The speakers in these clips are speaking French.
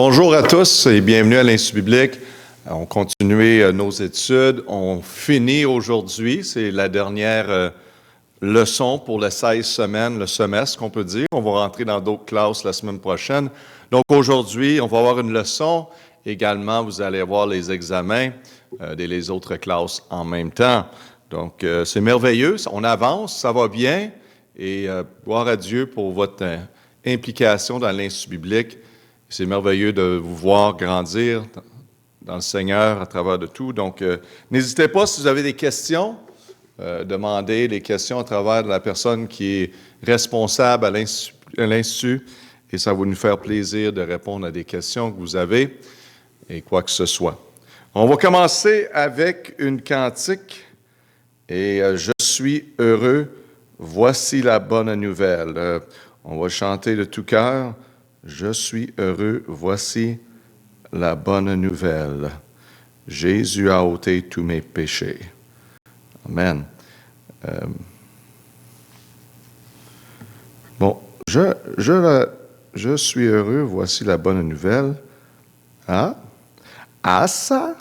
Bonjour à tous et bienvenue à l'Institut biblique. On continue nos études. On finit aujourd'hui. C'est la dernière leçon pour les 16 semaines, le semestre qu'on peut dire. On va rentrer dans d'autres classes la semaine prochaine. Donc aujourd'hui, on va avoir une leçon. Également, vous allez avoir les examens des autres classes en même temps. Donc c'est merveilleux. On avance, ça va bien. Et gloire à Dieu pour votre implication dans l'Institut biblique. C'est merveilleux de vous voir grandir dans le Seigneur à travers de tout. Donc, n'hésitez pas, si vous avez des questions, demandez les questions à travers la personne qui est responsable à l'Institut, et ça va nous faire plaisir de répondre à des questions que vous avez, et quoi que ce soit. On va commencer avec une cantique, et je suis heureux, voici la bonne nouvelle. On va chanter de tout cœur. Je suis heureux, voici la bonne nouvelle. Jésus a ôté tous mes péchés. Amen. Je suis heureux, voici la bonne nouvelle. Ah? Ah, ça?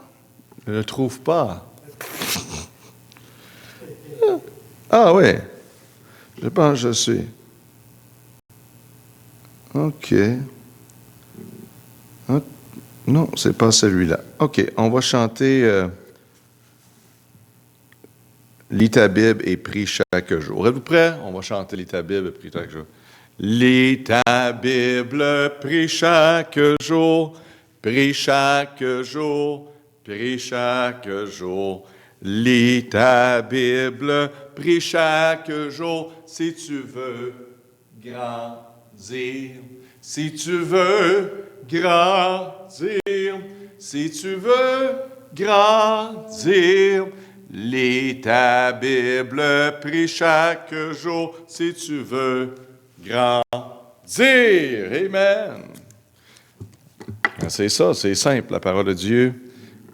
Je ne le trouve pas. Ah oui. Je pense que je suis. OK. Non, c'est pas celui-là. OK, on va chanter Lis ta Bible et prie chaque jour. Êtes-vous prêts? On va chanter Lis ta Bible et prie chaque jour. Lis ta Bible, prie chaque jour, prie chaque jour, prie chaque jour. Lis ta Bible, prie chaque jour, si tu veux grandir. Si tu veux grandir, si tu veux grandir, lis ta Bible, prie chaque jour, si tu veux grandir. Amen. C'est ça, c'est simple, la parole de Dieu,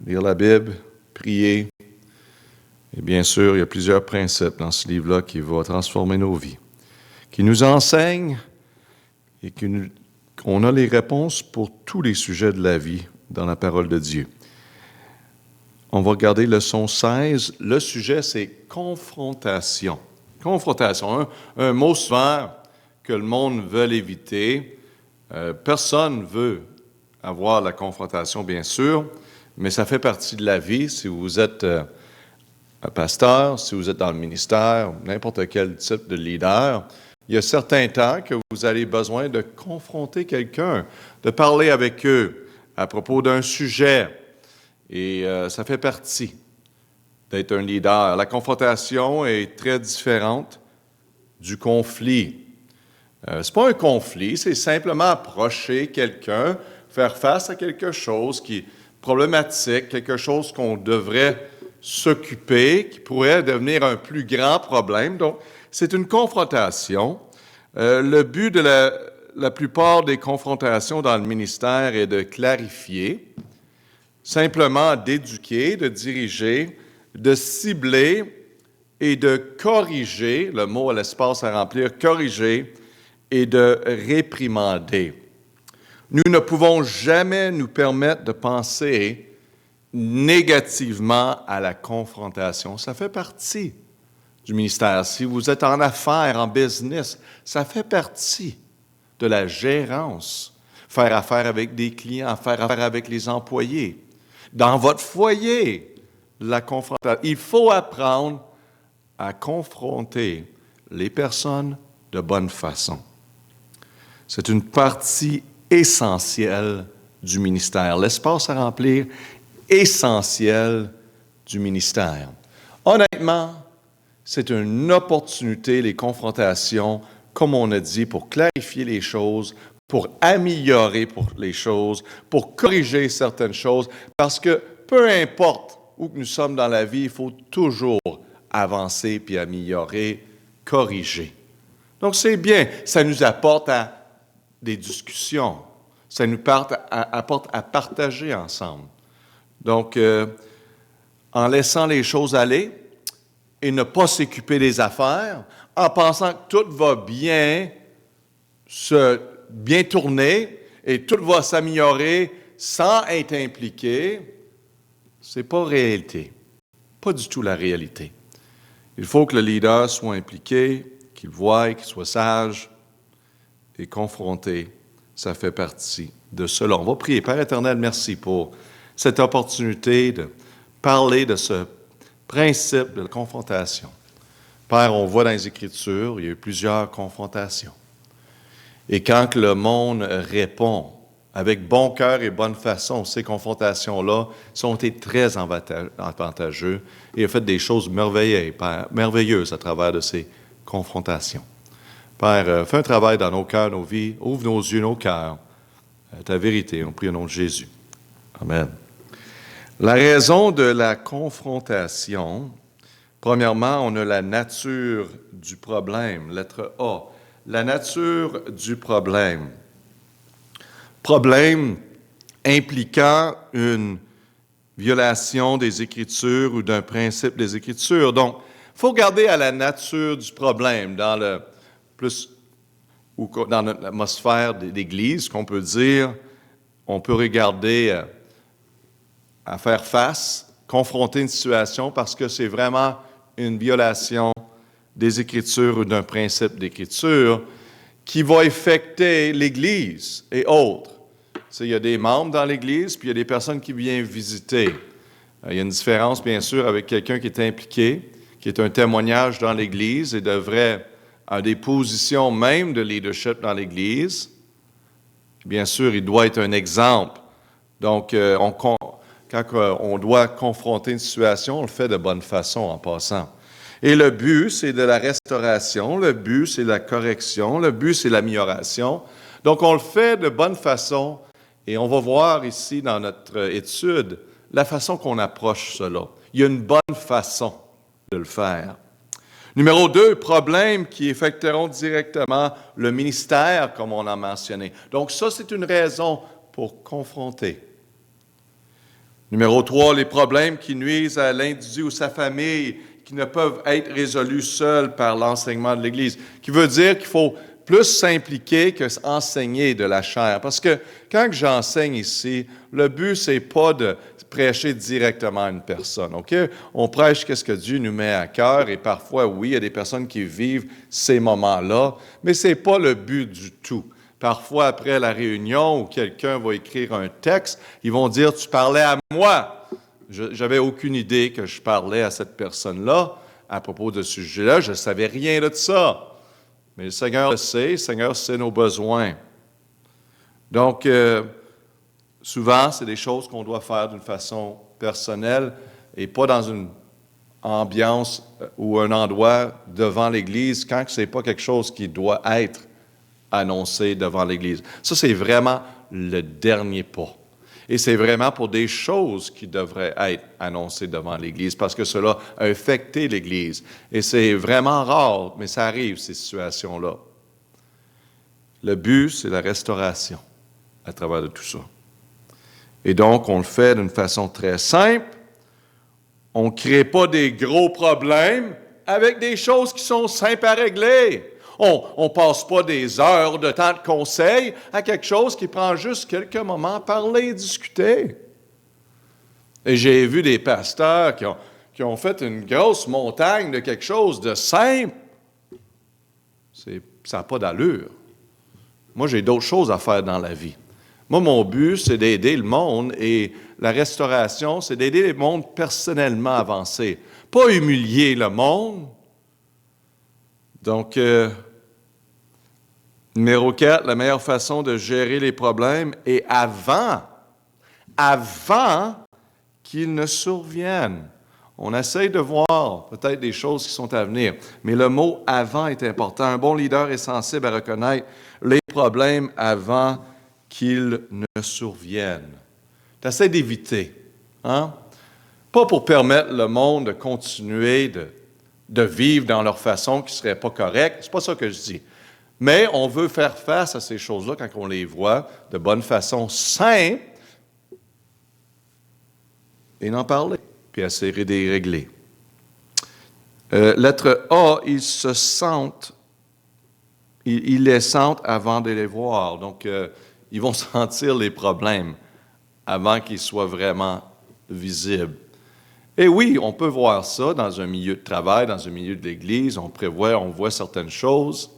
lire la Bible, prier. Et bien sûr, il y a plusieurs principes dans ce livre-là qui vont transformer nos vies, qui nous enseignent et qu'on a les réponses pour tous les sujets de la vie dans la parole de Dieu. On va regarder leçon 16. Le sujet, c'est confrontation. Confrontation, un mot souvent que le monde veut éviter. Personne ne veut avoir la confrontation, bien sûr, mais ça fait partie de la vie. Si vous êtes un pasteur, si vous êtes dans le ministère, n'importe quel type de leader, il y a certains temps que vous avez besoin de confronter quelqu'un, de parler avec eux à propos d'un sujet. Et ça fait partie d'être un leader. La confrontation est très différente du conflit. Ce n'est pas un conflit, c'est simplement approcher quelqu'un, faire face à quelque chose qui est problématique, quelque chose qu'on devrait s'occuper, qui pourrait devenir un plus grand problème. Donc, c'est une confrontation. Le but de la plupart des confrontations dans le ministère est de clarifier, simplement d'éduquer, de diriger, de cibler et de corriger, le mot à l'espace à remplir, corriger et de réprimander. Nous ne pouvons jamais nous permettre de penser négativement à la confrontation. Ça fait partie du ministère. Si vous êtes en affaires, en business, ça fait partie de la gérance. Faire affaire avec des clients, faire affaire avec les employés. Dans votre foyer, la confrontation. Il faut apprendre à confronter les personnes de bonne façon. C'est une partie essentielle du ministère. L'espace à remplir, essentiel du ministère. Honnêtement, c'est une opportunité, les confrontations, comme on a dit, pour clarifier les choses, pour améliorer les choses, pour corriger certaines choses, parce que peu importe où nous sommes dans la vie, il faut toujours avancer puis améliorer, corriger. Donc c'est bien, ça nous apporte à des discussions, ça nous apporte à partager ensemble. Donc, en laissant les choses aller, et ne pas s'occuper des affaires, en pensant que tout va bien tourner et tout va s'améliorer sans être impliqué, ce n'est pas réalité. Pas du tout la réalité. Il faut que le leader soit impliqué, qu'il voie, qu'il soit sage et confronté. Ça fait partie de cela. On va prier. Père éternel, merci pour cette opportunité de parler de ce principe de confrontation. Père, on voit dans les Écritures, il y a eu plusieurs confrontations. Et quand le monde répond avec bon cœur et bonne façon, ces confrontations-là ont été très avantageuses et ont fait des choses merveilleuses à travers de ces confrontations. Père, fais un travail dans nos cœurs, nos vies, ouvre nos yeux, nos cœurs, ta vérité, on prie au nom de Jésus. Amen. La raison de la confrontation, premièrement, on a la nature du problème, lettre A. La nature du problème. Problème impliquant une violation des Écritures ou d'un principe des Écritures. Donc, il faut regarder à la nature du problème dans l'atmosphère d'Église, qu'on peut dire, on peut regarder à faire face, confronter une situation parce que c'est vraiment une violation des Écritures ou d'un principe d'Écriture qui va affecter l'Église et autres. Il y a des membres dans l'Église, puis il y a des personnes qui viennent visiter. Il y a une différence, bien sûr, avec quelqu'un qui est impliqué, qui est un témoignage dans l'Église et devrait avoir des positions même de leadership dans l'Église. Bien sûr, il doit être un exemple. Donc, quand on doit confronter une situation, on le fait de bonne façon en passant. Et le but, c'est de la restauration, le but, c'est la correction, le but, c'est l'amélioration. Donc, on le fait de bonne façon et on va voir ici dans notre étude la façon qu'on approche cela. Il y a une bonne façon de le faire. Numéro 2, problèmes qui affecteront directement le ministère, comme on a mentionné. Donc, ça, c'est une raison pour confronter. Numéro 3, les problèmes qui nuisent à l'individu ou sa famille, qui ne peuvent être résolus seuls par l'enseignement de l'Église, qui veut dire qu'il faut plus s'impliquer que enseigner de la chair. Parce que quand j'enseigne ici, le but, c'est pas de prêcher directement à une personne, OK? On prêche qu'est-ce que Dieu nous met à cœur et parfois, oui, il y a des personnes qui vivent ces moments-là, mais c'est pas le but du tout. Parfois, après la réunion où quelqu'un va écrire un texte, ils vont dire « Tu parlais à moi ». J'avais aucune idée que je parlais à cette personne-là à propos de ce sujet-là. Je ne savais rien de ça. Mais le Seigneur le sait nos besoins. Donc, souvent, c'est des choses qu'on doit faire d'une façon personnelle et pas dans une ambiance ou un endroit devant l'Église quand ce n'est pas quelque chose qui doit être annoncé devant l'Église. Ça, c'est vraiment le dernier pas. Et c'est vraiment pour des choses qui devraient être annoncées devant l'Église, parce que cela a affecté l'Église. Et c'est vraiment rare, mais ça arrive, ces situations-là. Le but, c'est la restauration à travers de tout ça. Et donc, on le fait d'une façon très simple. On ne crée pas des gros problèmes avec des choses qui sont simples à régler. On ne passe pas des heures de temps de conseil à quelque chose qui prend juste quelques moments à parler et discuter. Et j'ai vu des pasteurs qui ont fait une grosse montagne de quelque chose de simple. Ça n'a pas d'allure. Moi, j'ai d'autres choses à faire dans la vie. Moi, mon but, c'est d'aider le monde et la restauration, c'est d'aider le monde personnellement à avancer. Pas humilier le monde. Donc, numéro 4, la meilleure façon de gérer les problèmes est avant qu'ils ne surviennent. On essaye de voir peut-être des choses qui sont à venir, mais le mot « avant » est important. Un bon leader est sensible à reconnaître les problèmes avant qu'ils ne surviennent. Tu essaies d'éviter, hein? Pas pour permettre le monde de continuer de vivre dans leur façon qui ne serait pas correcte. C'est pas ça que je dis. Mais on veut faire face à ces choses-là quand on les voit de bonne façon simple et n'en parler, puis essayer de les régler. Lettre A, ils les sentent avant de les voir. Donc, ils vont sentir les problèmes avant qu'ils soient vraiment visibles. Et oui, on peut voir ça dans un milieu de travail, dans un milieu de l'Église, on voit certaines choses,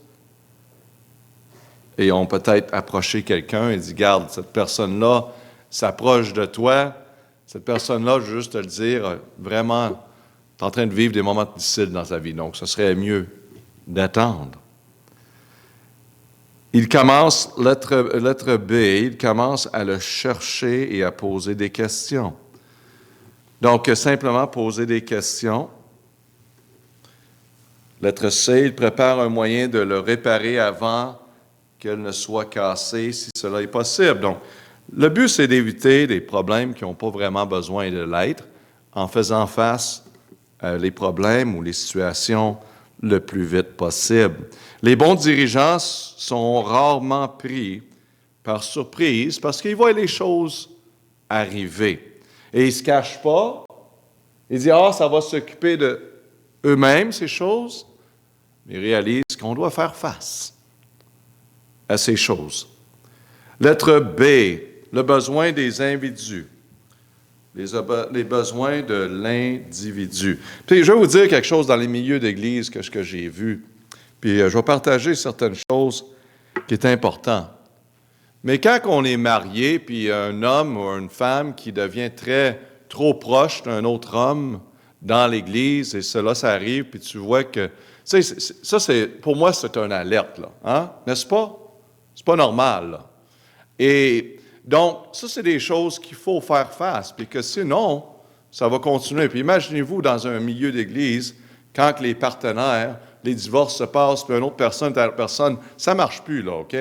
et on peut peut-être approcher quelqu'un et dire, garde, cette personne-là s'approche de toi, cette personne-là, je veux juste te le dire, vraiment, tu es en train de vivre des moments difficiles dans ta vie, donc ce serait mieux d'attendre. Il commence, lettre B, il commence à le chercher et à poser des questions. Donc, simplement poser des questions. Lettre C, il prépare un moyen de le réparer avant qu'elle ne soit cassée, si cela est possible. Donc, le but, c'est d'éviter des problèmes qui n'ont pas vraiment besoin de l'être, en faisant face les problèmes ou les situations le plus vite possible. Les bons dirigeants sont rarement pris par surprise parce qu'ils voient les choses arriver. Et ils ne se cachent pas. Ils disent, ça va s'occuper d'eux-mêmes, ces choses. Mais ils réalisent qu'on doit faire face à ces choses. Lettre B, le besoin des individus. Les besoins de l'individu. Puis, je vais vous dire quelque chose dans les milieux d'église que j'ai vu. Puis, je vais partager certaines choses qui est important. Mais quand on est marié, puis un homme ou une femme qui devient trop proche d'un autre homme dans l'Église, et ça arrive, puis tu vois que... pour moi, c'est une alerte, là. Hein? N'est-ce pas? C'est pas normal, là. Et donc, ça, c'est des choses qu'il faut faire face, puis que sinon, ça va continuer. Puis imaginez-vous dans un milieu d'Église, quand les partenaires, les divorces se passent, puis une autre personne, telle personne, ça ne marche plus, là, OK?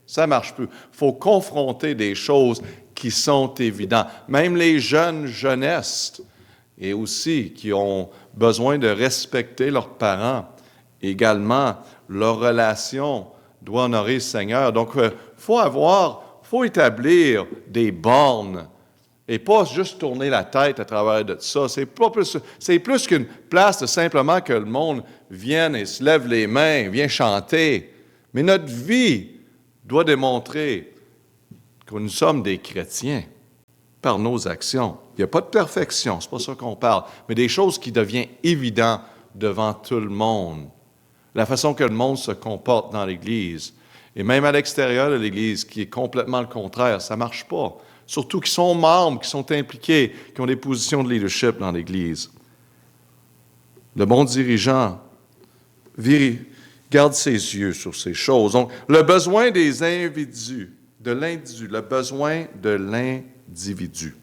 Ça ne marche plus. Il faut confronter des choses qui sont évidentes. Même les jeunesses, et aussi qui ont besoin de respecter leurs parents, également, leur relation doit honorer le Seigneur. Donc, il faut établir des bornes et pas juste tourner la tête à travers de ça. C'est plus qu'une place de simplement que le monde vienne et se lève les mains, vienne chanter. Mais notre vie doit démontrer que nous sommes des chrétiens par nos actions. Il n'y a pas de perfection, c'est pas ça qu'on parle, mais des choses qui deviennent évidentes devant tout le monde. La façon que le monde se comporte dans l'Église, et même à l'extérieur de l'Église, qui est complètement le contraire, ça ne marche pas. Surtout qui sont membres, qui sont impliqués, qui ont des positions de leadership dans l'Église. Le bon dirigeant garde ses yeux sur ces choses. Donc, le besoin des individus, le besoin de l'individu.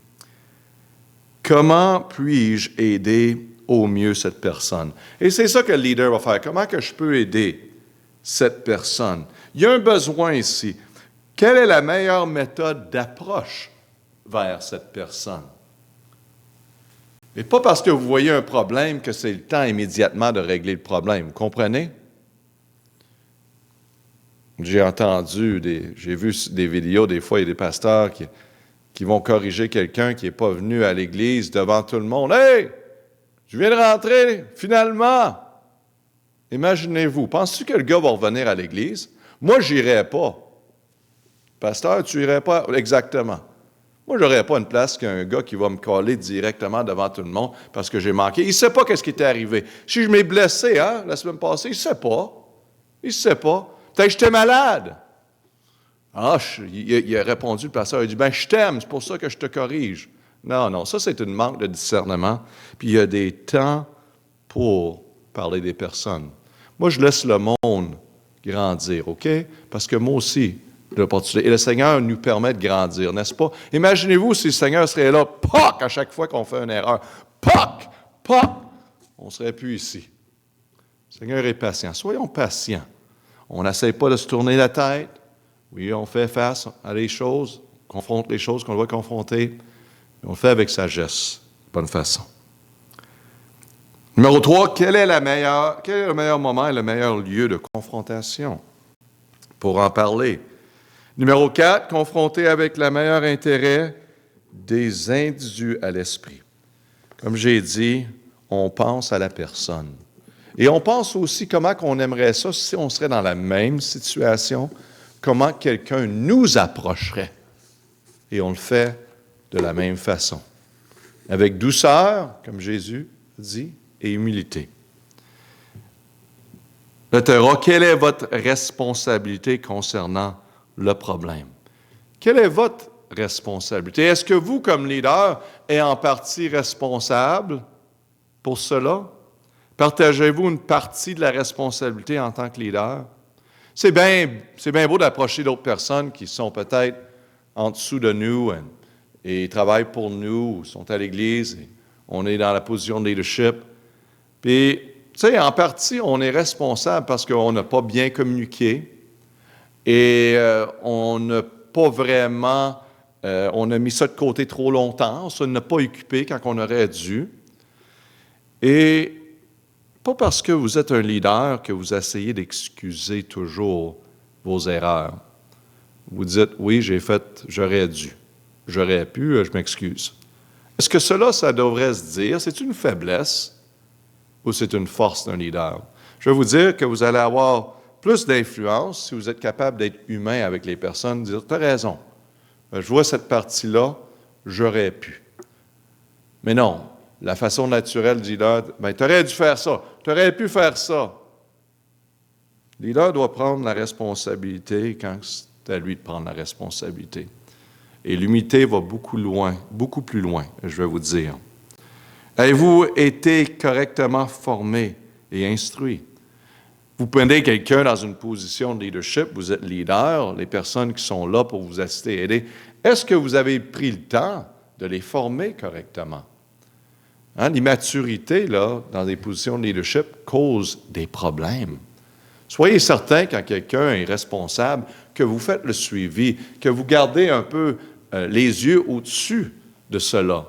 Comment puis-je aider au mieux cette personne? Et c'est ça que le leader va faire. Comment que je peux aider cette personne? Il y a un besoin ici. Quelle est la meilleure méthode d'approche vers cette personne? Et pas parce que vous voyez un problème que c'est le temps immédiatement de régler le problème. Vous comprenez? J'ai vu des vidéos, des fois, il y a des pasteurs qui vont corriger quelqu'un qui n'est pas venu à l'église devant tout le monde. « Hey! Je viens de rentrer, finalement! » Imaginez-vous, penses-tu que le gars va revenir à l'église? Moi, je n'irais pas. Pasteur, tu n'irais pas? Exactement. Moi, je n'aurais pas une place qu'un gars qui va me coller directement devant tout le monde parce que j'ai manqué. Il ne sait pas qu'est-ce qui était arrivé. Si je m'ai blessé, la semaine passée, il ne sait pas. Il ne sait pas. Peut-être que j'étais malade. Il a répondu, le pasteur, il a dit, je t'aime, c'est pour ça que je te corrige. Non, ça, c'est un manque de discernement. Puis il y a des temps pour parler des personnes. Moi, je laisse le monde grandir, OK? Parce que moi aussi, j'ai l'opportunité. Et le Seigneur nous permet de grandir, n'est-ce pas? Imaginez-vous si le Seigneur serait là, poc, à chaque fois qu'on fait une erreur. Poc, poc, on ne serait plus ici. Le Seigneur est patient. Soyons patients. On n'essaie pas de se tourner la tête. Oui, on fait face à des choses, confronte les choses qu'on doit confronter. On le fait avec sagesse, bonne façon. Numéro 3, quel est le meilleur moment et le meilleur lieu de confrontation pour en parler? Numéro 4, confronter avec le meilleur intérêt des individus à l'esprit. Comme j'ai dit, on pense à la personne. Et on pense aussi comment on aimerait ça si on serait dans la même situation, comment quelqu'un nous approcherait. Et on le fait de la même façon. Avec douceur, comme Jésus dit, et humilité. Là, tu diras, quelle est votre responsabilité concernant le problème? Quelle est votre responsabilité? Est-ce que vous, comme leader, êtes en partie responsable pour cela? Partagez-vous une partie de la responsabilité en tant que leader? C'est bien beau d'approcher d'autres personnes qui sont peut-être en dessous de nous et travaillent pour nous, sont à l'Église, et on est dans la position de leadership. Puis, tu sais, en partie, on est responsable parce qu'on n'a pas bien communiqué et on n'a pas vraiment, on a mis ça de côté trop longtemps, on ne s'en a pas occupé quand on aurait dû. Et pas parce que vous êtes un leader que vous essayez d'excuser toujours vos erreurs. Vous dites, oui, j'aurais dû, j'aurais pu, je m'excuse. Est-ce que cela, ça devrait se dire, c'est une faiblesse ou c'est une force d'un leader? Je vais vous dire que vous allez avoir plus d'influence si vous êtes capable d'être humain avec les personnes, de dire, tu as raison, je vois cette partie-là, j'aurais pu. Mais non, la façon naturelle du leader, tu aurais dû faire ça, tu aurais pu faire ça. Le leader doit prendre la responsabilité quand c'est à lui de prendre la responsabilité. Et l'humilité va beaucoup plus loin, je vais vous dire. Avez-vous été correctement formé et instruit? Vous prenez quelqu'un dans une position de leadership, vous êtes leader, les personnes qui sont là pour vous assister et aider, est-ce que vous avez pris le temps de les former correctement? L'immaturité, là, dans des positions de leadership, cause des problèmes. Soyez certain, quand quelqu'un est responsable, que vous faites le suivi, que vous gardez un peu les yeux au-dessus de cela,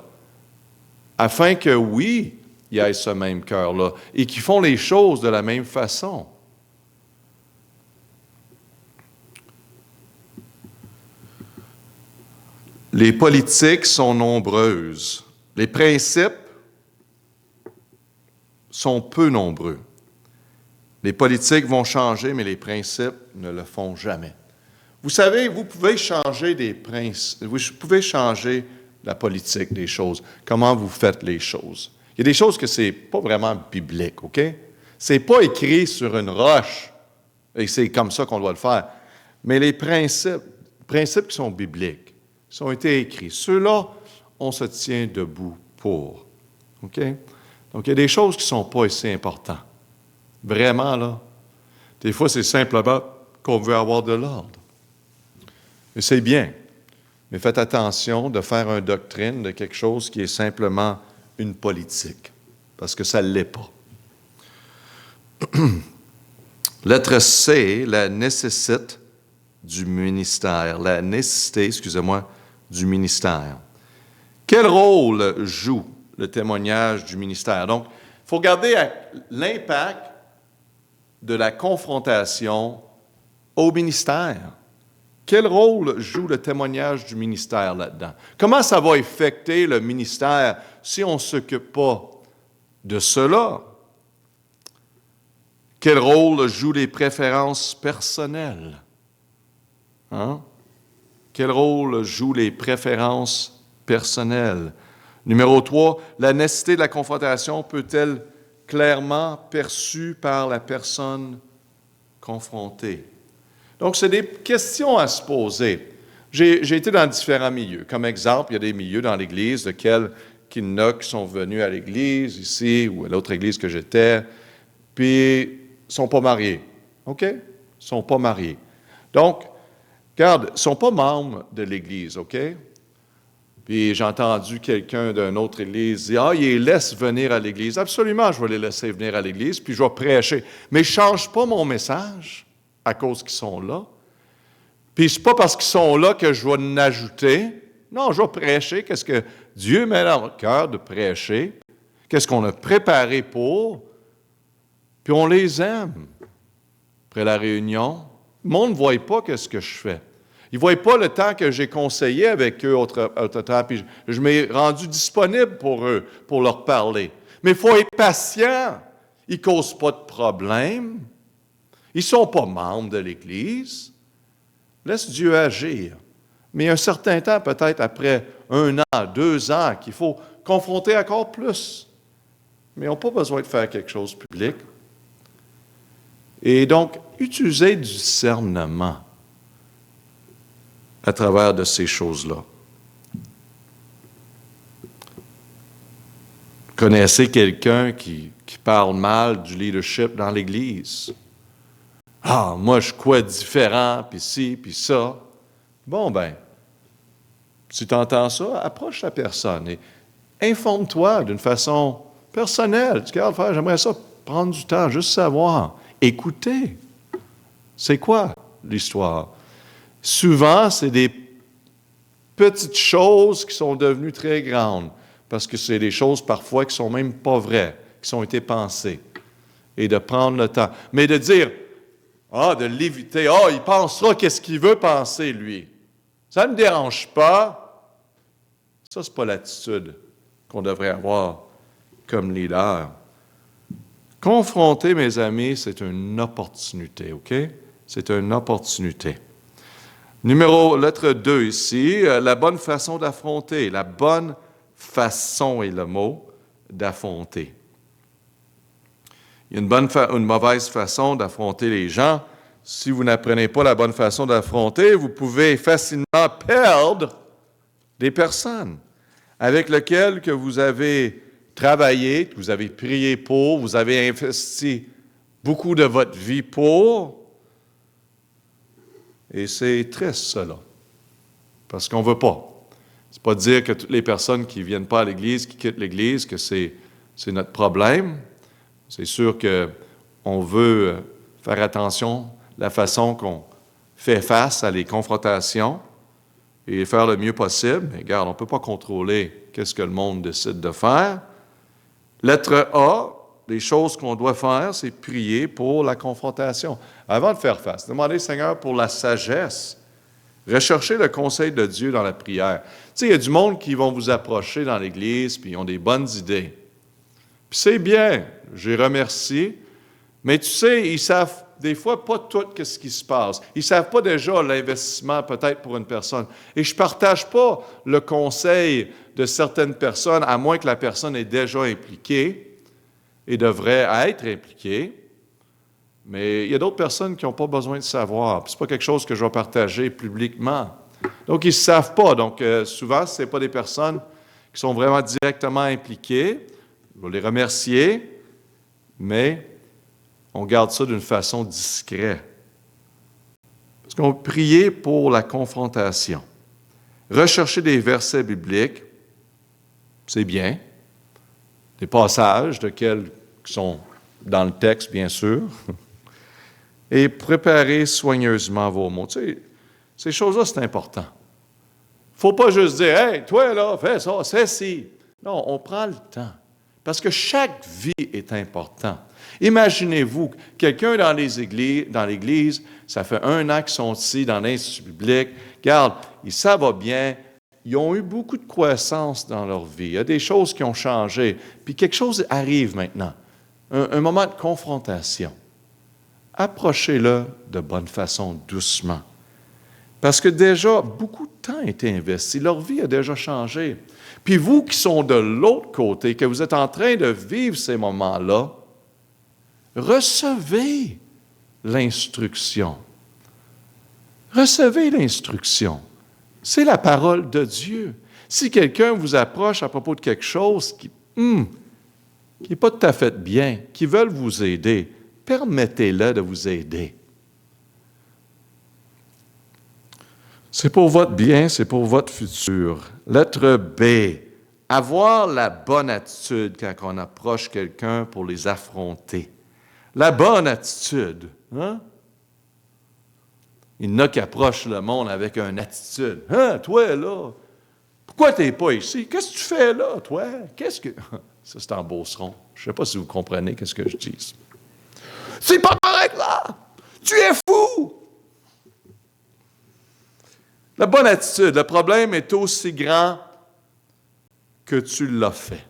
afin que, oui, il y ait ce même cœur-là, et qu'ils font les choses de la même façon. Les politiques sont nombreuses. Les principes sont peu nombreux. Les politiques vont changer, mais les principes ne le font jamais. Vous savez, vous pouvez changer des principes, vous pouvez changer la politique des choses, comment vous faites les choses. Il y a des choses que c'est pas vraiment biblique, OK? C'est pas écrit sur une roche, et c'est comme ça qu'on doit le faire. Mais les principes qui sont bibliques, qui ont été écrits, ceux-là, on se tient debout pour, OK? Donc, il y a des choses qui ne sont pas assez importantes. Vraiment, là. Des fois, c'est simplement qu'on veut avoir de l'ordre. Et c'est bien. Mais faites attention de faire une doctrine de quelque chose qui est simplement une politique. Parce que ça ne l'est pas. Lettre C, la nécessité du ministère. La nécessité, du ministère. Quel rôle joue le témoignage du ministère? Donc, il faut regarder l'impact de la confrontation au ministère. Quel rôle joue le témoignage du ministère là-dedans? Comment ça va affecter le ministère si on ne s'occupe pas de cela? Quel rôle jouent les préférences personnelles? Quel rôle jouent les préférences personnelles? Numéro 3, la nécessité de la confrontation peut-elle clairement perçue par la personne confrontée? Donc, c'est des questions à se poser. J'ai été dans différents milieux. Comme exemple, il y a des milieux dans l'Église qu'il y en a qui sont venus à l'Église, ici, ou à l'autre Église que j'étais, puis ils ne sont pas mariés. OK? Ils ne sont pas mariés. Donc, regarde, ils ne sont pas membres de l'Église, OK? Puis j'ai entendu quelqu'un d'une autre Église dire « ils les laissent venir à l'Église. » Absolument, je vais les laisser venir à l'Église, puis je vais prêcher. Mais je ne change pas mon message à cause qu'ils sont là. Puis ce n'est pas parce qu'ils sont là que je vais en ajouter. Non, je vais prêcher. Qu'est-ce que Dieu met dans notre cœur de prêcher? Qu'est-ce qu'on a préparé pour? Puis on les aime. Après la réunion, le monde ne voit pas ce que je fais. Ils ne voient pas le temps que j'ai conseillé avec eux au temps, puis je m'ai rendu disponible pour eux, pour leur parler. Mais il faut être patient. Ils ne causent pas de problème. Ils ne sont pas membres de l'Église. Laisse Dieu agir. Mais un certain temps, peut-être après 1 an, 2 ans, qu'il faut confronter encore plus. Mais on n'a pas besoin de faire quelque chose de public. Et donc, utiliser du discernement à travers de ces choses-là. Connaissez quelqu'un qui parle mal du leadership dans l'Église. Ah, moi, je crois différent, puis ci, puis ça. Bon, ben, si tu entends ça, approche la personne et informe-toi d'une façon personnelle. Tu regardes, frère, j'aimerais ça prendre du temps, juste savoir, écouter. C'est quoi l'histoire? Souvent, c'est des petites choses qui sont devenues très grandes, parce que c'est des choses parfois qui sont même pas vraies, qui ont été pensées. Et de prendre le temps. Mais de dire, de l'éviter, il pensera qu'est-ce qu'il veut penser, lui. Ça ne me dérange pas. Ça, ce n'est pas l'attitude qu'on devrait avoir comme leader. Confronter, mes amis, c'est une opportunité, OK? C'est une opportunité. Lettre 2 ici, la bonne façon d'affronter. La bonne façon est le mot d'affronter. Il y a une mauvaise façon d'affronter les gens. Si vous n'apprenez pas la bonne façon d'affronter, vous pouvez facilement perdre des personnes avec lesquelles que vous avez travaillé, que vous avez prié pour, vous avez investi beaucoup de votre vie pour. Et c'est triste, cela, parce qu'on ne veut pas. C'est pas dire que toutes les personnes qui ne viennent pas à l'Église, qui quittent l'Église, que c'est notre problème. C'est sûr qu'on veut faire attention à la façon qu'on fait face à les confrontations et faire le mieux possible. Mais regarde, on ne peut pas contrôler qu'est-ce que le monde décide de faire. Lettre A, les choses qu'on doit faire, c'est prier pour la confrontation. Avant de faire face, demandez Seigneur pour la sagesse. Recherchez le conseil de Dieu dans la prière. Tu sais, il y a du monde qui vont vous approcher dans l'Église, puis ils ont des bonnes idées. Puis c'est bien, je les remercie, mais tu sais, ils savent des fois pas tout ce qui se passe. Ils ne savent pas déjà l'investissement peut-être pour une personne. Et je ne partage pas le conseil de certaines personnes, à moins que la personne est déjà impliquée et devrait être impliquée. Mais il y a d'autres personnes qui n'ont pas besoin de savoir. Ce n'est pas quelque chose que je vais partager publiquement. Donc, ils ne savent pas. Donc, souvent, ce n'est pas des personnes qui sont vraiment directement impliquées. Je vais les remercier, mais on garde ça d'une façon discrète. Parce qu'on va prier pour la confrontation. Rechercher des versets bibliques, c'est bien. Des passages qui sont dans le texte, bien sûr. Et préparer soigneusement vos mots. Tu sais, ces choses-là, c'est important. Il ne faut pas juste dire « Hey, toi, là, fais ça, c'est ci ». Non, on prend le temps. Parce que chaque vie est importante. Imaginez-vous, quelqu'un dans l'Église, ça fait 1 an qu'ils sont ici dans l'Institut biblique. Regarde, ça va bien. Ils ont eu beaucoup de croissance dans leur vie. Il y a des choses qui ont changé. Puis quelque chose arrive maintenant. Un moment de confrontation. Approchez-le de bonne façon, doucement. Parce que déjà, beaucoup de temps a été investi. Leur vie a déjà changé. Puis vous qui sont de l'autre côté, que vous êtes en train de vivre ces moments-là, recevez l'instruction. Recevez l'instruction. C'est la parole de Dieu. Si quelqu'un vous approche à propos de quelque chose qui n'est pas tout à fait bien, qui veut vous aider, permettez-le de vous aider. C'est pour votre bien, c'est pour votre futur. Lettre B. Avoir la bonne attitude quand on approche quelqu'un pour les affronter. La bonne attitude. Hein? Il y en a qui approchent le monde avec une attitude. Hein, toi, là? Pourquoi tu n'es pas ici? Qu'est-ce que tu fais là, toi? Qu'est-ce que... Ça, c'est en Beauceron. Je ne sais pas si vous comprenez ce que je dis. C'est pas correct, là! Tu es fou! La bonne attitude, le problème est aussi grand que tu l'as fait.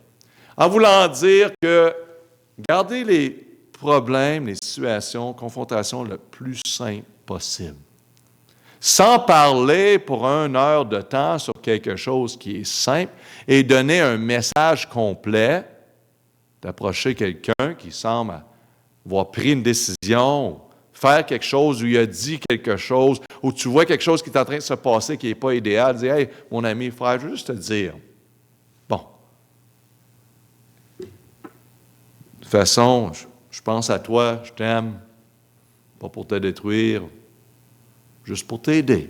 En voulant dire que gardez les problèmes, les situations, confrontations le plus simple possible. sans parler pour 1 heure de temps sur quelque chose qui est simple et donner un message complet, d'approcher quelqu'un qui semble avoir pris une décision, faire quelque chose, où il a dit quelque chose, où tu vois quelque chose qui est en train de se passer qui n'est pas idéal, dire « Hey, mon ami, frère, je veux juste te dire. » Bon. De toute façon, je pense à toi, je t'aime, pas pour te détruire, juste pour t'aider.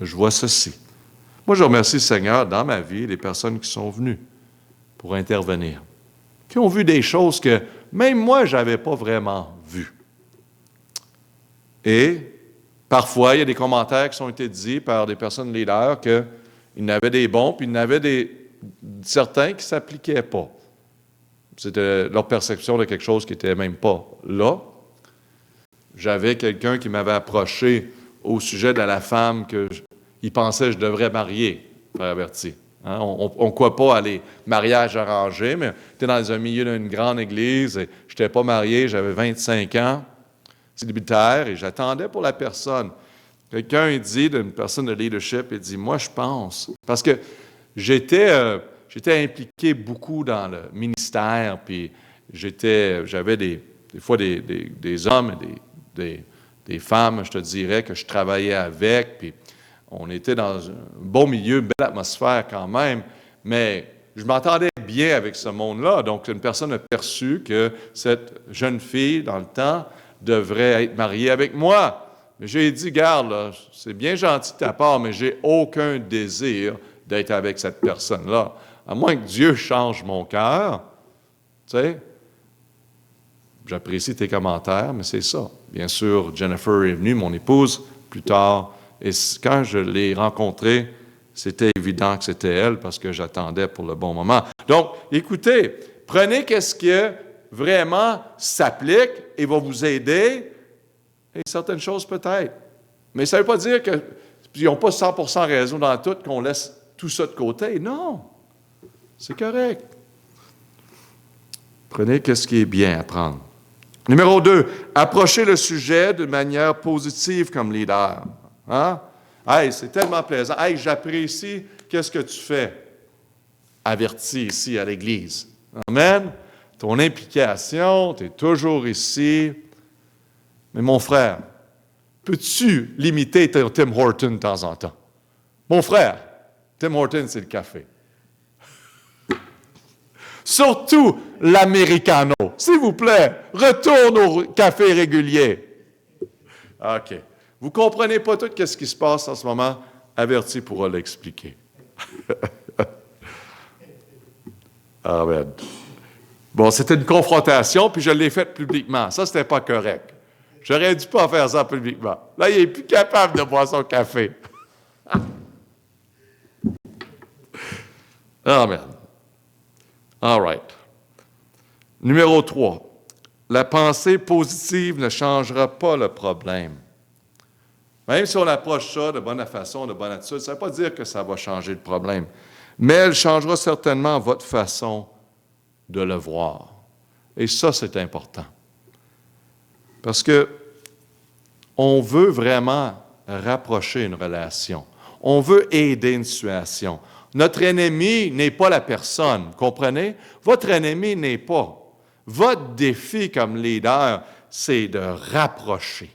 Je vois ceci. Moi, je remercie le Seigneur dans ma vie, les personnes qui sont venues pour intervenir, qui ont vu des choses que même moi, je n'avais pas vraiment vues. Et parfois, il y a des commentaires qui ont été dits par des personnes leaders qu'il y en avait des bons, puis il y en avait certains qui ne s'appliquaient pas. C'était leur perception de quelque chose qui n'était même pas là. J'avais quelqu'un qui m'avait approché au sujet de la femme qu'il pensait que je devrais marier, frère Berti. Hein? On ne croit pas à les mariages arrangés, mais j'étais dans un milieu d'une grande église, et je n'étais pas marié, j'avais 25 ans, célibataire, et j'attendais pour la personne. Quelqu'un, il dit, d'une personne de leadership, il dit, moi, je pense, parce que j'étais impliqué beaucoup dans le ministère, puis j'avais des fois des hommes et des femmes, je te dirais, que je travaillais avec, puis on était dans un bon milieu, une belle atmosphère quand même, mais je m'entendais bien avec ce monde-là. Donc, une personne a perçu que cette jeune fille, dans le temps, devrait être mariée avec moi. Mais j'ai dit, garde, là, c'est bien gentil de ta part, mais j'ai aucun désir d'être avec cette personne-là. À moins que Dieu change mon cœur, tu sais. J'apprécie tes commentaires, mais c'est ça. Bien sûr, Jennifer est venue, mon épouse, plus tard, et quand je l'ai rencontrée, c'était évident que c'était elle parce que j'attendais pour le bon moment. Donc, écoutez, prenez qu'est-ce qui vraiment s'applique et va vous aider, et certaines choses peut-être. Mais ça ne veut pas dire qu'ils n'ont pas 100% raison dans tout, qu'on laisse tout ça de côté. Non, c'est correct. Prenez qu'est-ce qui est bien à prendre. Numéro 2, approchez le sujet de manière positive comme leader. Hein? Hey, c'est tellement plaisant. Hey, j'apprécie qu'est-ce que tu fais. Averti ici à l'Église. Amen. Ton implication, tu es toujours ici. Mais mon frère, peux-tu limiter ton Tim Horton de temps en temps? Mon frère, Tim Horton, c'est le café. Surtout l'americano. S'il vous plaît, retourne au café régulier. OK. Vous ne comprenez pas tout ce qui se passe en ce moment? Averti pourra l'expliquer. Amen. Bon, c'était une confrontation, puis je l'ai faite publiquement. Ça, c'était pas correct. J'aurais dû pas faire ça publiquement. Là, il n'est plus capable de boire son café. Amen. All right. Numéro 3. La pensée positive ne changera pas le problème. Même si on approche ça de bonne façon, de bonne attitude, ça ne veut pas dire que ça va changer le problème. Mais elle changera certainement votre façon de le voir. Et ça, c'est important. Parce que on veut vraiment rapprocher une relation. On veut aider une situation. Notre ennemi n'est pas la personne, vous comprenez? Votre ennemi n'est pas. Votre défi comme leader, c'est de rapprocher.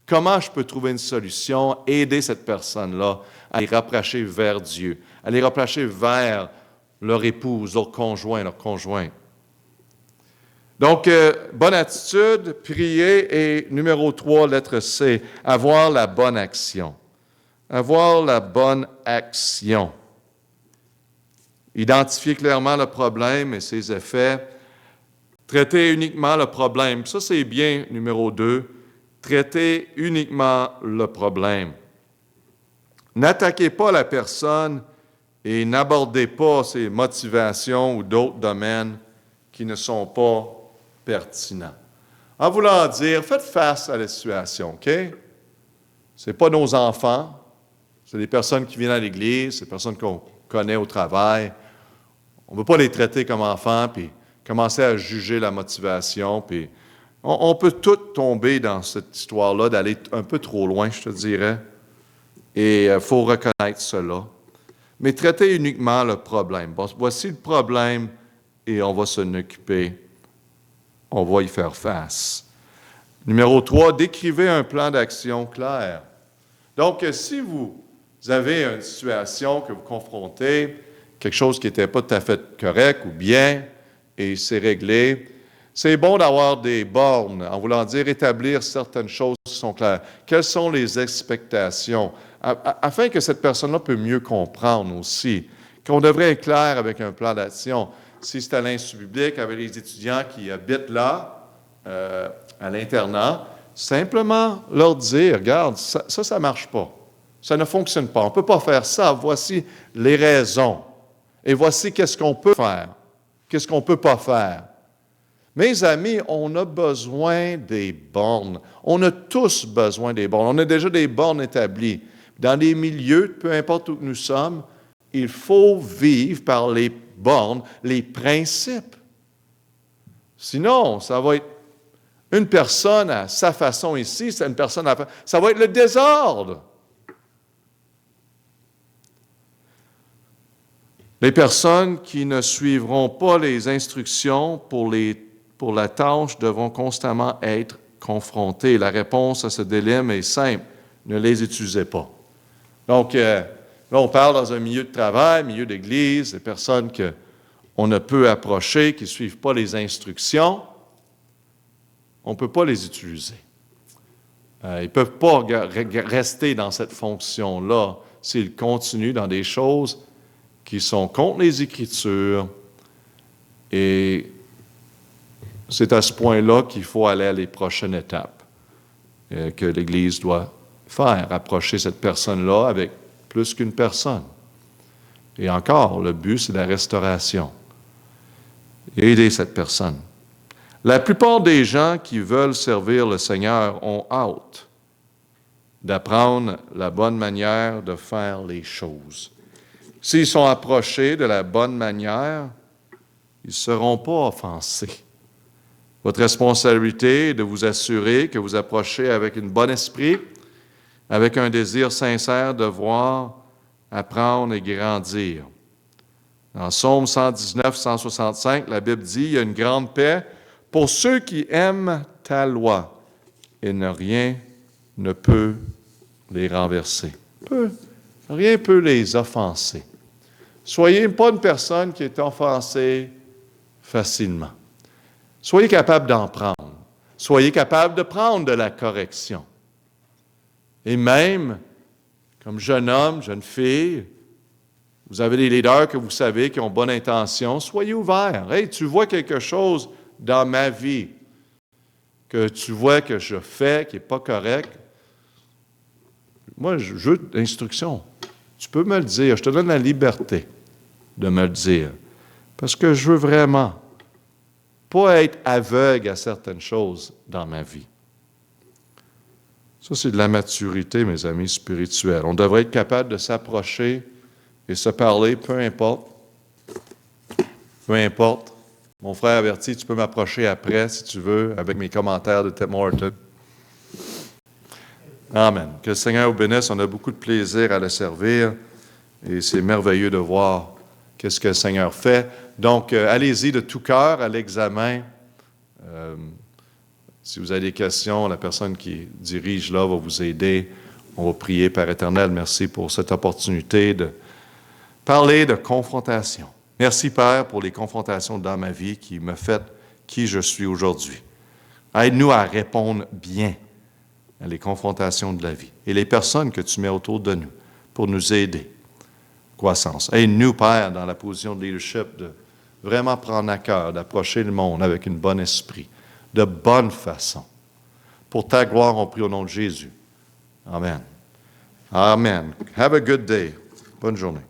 Comment je peux trouver une solution, aider cette personne-là à les rapprocher vers Dieu, à les rapprocher vers leur épouse, leur conjoint, leur conjointe. Donc, bonne attitude, prier, et numéro 3, lettre C, avoir la bonne action. Avoir la bonne action. Identifier clairement le problème et ses effets. Traiter uniquement le problème. Ça, c'est bien, numéro 2. Traiter uniquement le problème. N'attaquez pas la personne et n'abordez pas ses motivations ou d'autres domaines qui ne sont pas pertinents. En voulant dire, faites face à la situation, OK? Ce n'est pas nos enfants, c'est des personnes qui viennent à l'Église, c'est des personnes qu'on connaît au travail. On ne veut pas les traiter comme enfants, puis commencer à juger la motivation, puis On peut tous tomber dans cette histoire-là, d'aller un peu trop loin, je te dirais. Et il faut reconnaître cela. Mais traiter uniquement le problème. Bon, voici le problème et on va s'en occuper. On va y faire face. Numéro 3, décrivez un plan d'action clair. Donc, si vous avez une situation que vous confrontez, quelque chose qui n'était pas tout à fait correct ou bien, et c'est réglé, c'est bon d'avoir des bornes, en voulant dire établir certaines choses qui sont claires. Quelles sont les expectations? Afin que cette personne-là puisse mieux comprendre aussi, qu'on devrait être clair avec un plan d'action. Si c'est à l'Institut biblique, avec les étudiants qui habitent là, à l'internat, simplement leur dire, regarde, ça ne marche pas. Ça ne fonctionne pas. On ne peut pas faire ça. Voici les raisons. Et voici qu'est-ce qu'on peut faire. Qu'est-ce qu'on ne peut pas faire. Mes amis, on a besoin des bornes. On a tous besoin des bornes. On a déjà des bornes établies. Dans les milieux, peu importe où nous sommes, il faut vivre par les bornes, les principes. Sinon, ça va être une personne à sa façon ici, c'est une personne à... Ça va être le désordre. Les personnes qui ne suivront pas les instructions pour la tâche devront constamment être confrontées. La réponse à ce dilemme est simple. Ne les utilisez pas. Donc, là, on parle dans un milieu de travail, milieu d'église, des personnes qu'on ne peut approcher, qui ne suivent pas les instructions. On ne peut pas les utiliser. Ils ne peuvent pas rester dans cette fonction-là s'ils continuent dans des choses qui sont contre les Écritures. Et c'est à ce point-là qu'il faut aller à les prochaines étapes que l'Église doit faire, approcher cette personne-là avec plus qu'une personne. Et encore, le but, c'est la restauration. Et aider cette personne. La plupart des gens qui veulent servir le Seigneur ont hâte d'apprendre la bonne manière de faire les choses. S'ils sont approchés de la bonne manière, ils ne seront pas offensés. Votre responsabilité est de vous assurer que vous approchez avec un bon esprit, avec un désir sincère de voir, apprendre et grandir. Dans Psaume 119, 165, la Bible dit, il y a une grande paix pour ceux qui aiment ta loi, et rien ne peut les renverser. Rien ne peut les offenser. Soyez pas une personne qui est offensée facilement. Soyez capable d'en prendre. Soyez capable de prendre de la correction. Et même, comme jeune homme, jeune fille, vous avez des leaders que vous savez qui ont bonne intention, soyez ouverts. Hey, tu vois quelque chose dans ma vie que tu vois que je fais qui n'est pas correct. Moi, je veux l'instruction. Tu peux me le dire. Je te donne la liberté de me le dire. Parce que je veux vraiment pas être aveugle à certaines choses dans ma vie. Ça, c'est de la maturité, mes amis spirituels. On devrait être capable de s'approcher et se parler, peu importe. Peu importe. Mon frère averti, tu peux m'approcher après, si tu veux, avec mes commentaires de Tim Horton. Amen. Que le Seigneur vous bénisse. On a beaucoup de plaisir à le servir et c'est merveilleux de voir qu'est-ce que le Seigneur fait. Donc, allez-y de tout cœur à l'examen. Si vous avez des questions, la personne qui dirige là va vous aider. On va prier, Père éternel. Merci pour cette opportunité de parler de confrontation. Merci, Père, pour les confrontations dans ma vie qui me font qui je suis aujourd'hui. Aide-nous à répondre bien à les confrontations de la vie et les personnes que tu mets autour de nous pour nous aider. Croissance. Aide-nous, Père, dans la position de leadership, de vraiment prendre à cœur, d'approcher le monde avec un bon esprit, de bonne façon. Pour ta gloire, on prie au nom de Jésus. Amen. Amen. Have a good day. Bonne journée.